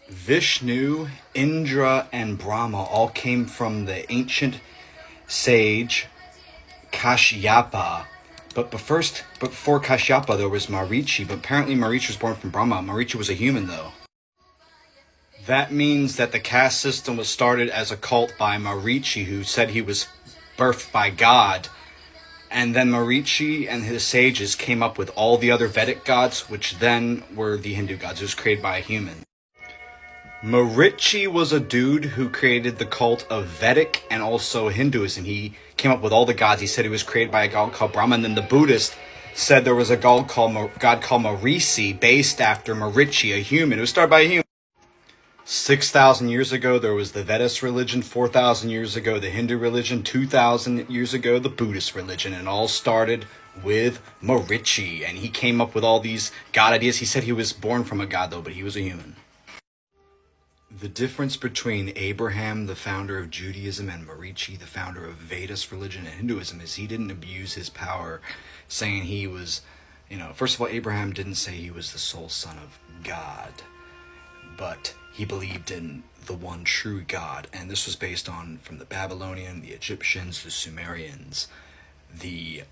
Vishnu, Indra, and Brahma all came from the ancient sage Kashyapa. But before Kashyapa, there was Marichi. But apparently Marichi was born from Brahma. Marichi was a human, though. That means that the caste system was started as a cult by Marichi, who said he was birthed by God. And then Marichi and his sages came up with all the other Vedic gods, which then were the Hindu gods. It was created by a human. Marichi was a dude who created the cult of Vedic and also Hinduism. He came up with all the gods. He said he was created by a god called Brahma. And then the Buddhist said there was a god called Marici, based after Marichi, a human. It was started by a human. 6,000 years ago, there was the Vedas religion. 4,000 years ago, the Hindu religion. 2,000 years ago, the Buddhist religion. And it all started with Marichi. And he came up with all these god ideas. He said he was born from a god, though, but he was a human. The difference between Abraham, the founder of Judaism, and Marichi, the founder of Vedas religion and Hinduism, is he didn't abuse his power, saying he was, first of all, Abraham didn't say he was the sole son of God, but he believed in the one true God, and this was based on from the Babylonian, the Egyptians, the Sumerians. The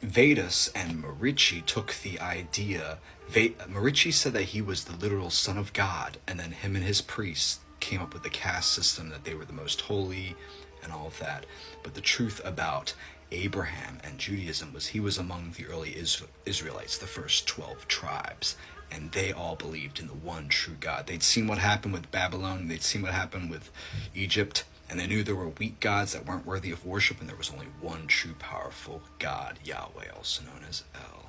Vedas and Marichi took the idea. Marichi said that he was the literal son of God, and then him and his priests came up with the caste system, that they were the most holy and all of that. But the truth about Abraham and Judaism was he was among the early Israelites, the first 12 tribes, and they all believed in the one true God. They'd seen what happened with Babylon, they'd seen what happened with Egypt, and they knew there were weak gods that weren't worthy of worship, and there was only one true powerful God, Yahweh, also known as El.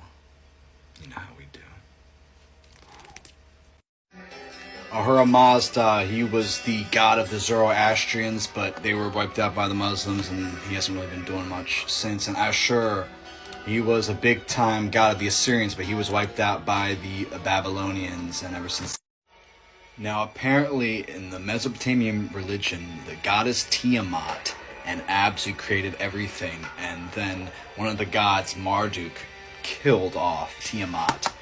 You know how we do. Ahura Mazda, he was the god of the Zoroastrians, but they were wiped out by the Muslims, and he hasn't really been doing much since. And Ashur, he was a big-time god of the Assyrians, but he was wiped out by the Babylonians, and ever since. Now, apparently, in the Mesopotamian religion, the goddess Tiamat and Abzu created everything, and then one of the gods, Marduk, killed off Tiamat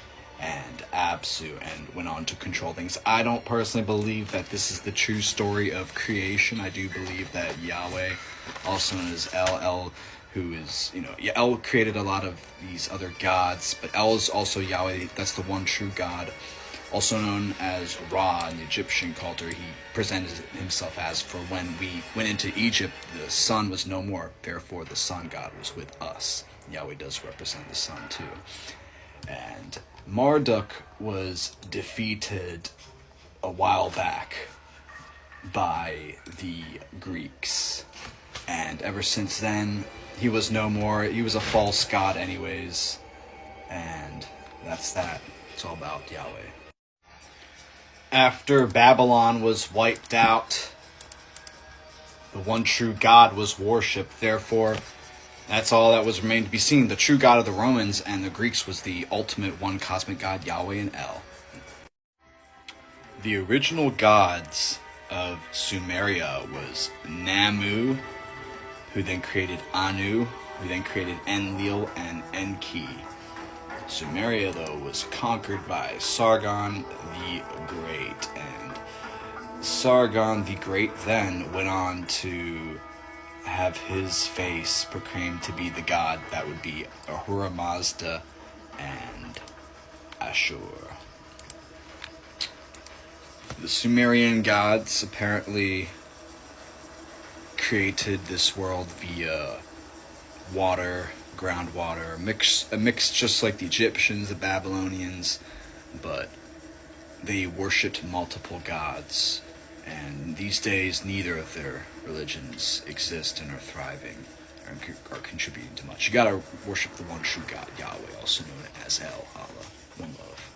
and Abzu and went on to control things. I don't personally believe that this is the true story of creation. I do believe that Yahweh, also known as El, who is, El created a lot of these other gods, but El is also Yahweh. That's the one true God. Also known as Ra in the Egyptian culture, he presented himself as, for when we went into Egypt, the sun was no more. Therefore, the sun god was with us. Yahweh does represent the sun too. And Marduk was defeated a while back by the Greeks. And ever since then, he was no more. He was a false god anyways. And that's that. It's all about Yahweh. After Babylon was wiped out, the one true God was worshipped. Therefore, that's all that was remained to be seen. The true God of the Romans and the Greeks was the ultimate one cosmic God, Yahweh and El. The original gods of Sumeria was Namu, who then created Anu, who then created Enlil and Enki. Sumeria, though, was conquered by Sargon the Great, and Sargon the Great then went on to have his face proclaimed to be the god that would be Ahura Mazda and Ashur. The Sumerian gods apparently created this world via water, groundwater, a mix just like the Egyptians, the Babylonians, but they worshipped multiple gods, and these days neither of their religions exist and are thriving or contributing to much. You gotta worship the one true God, Yahweh, also known as El, Allah, one love.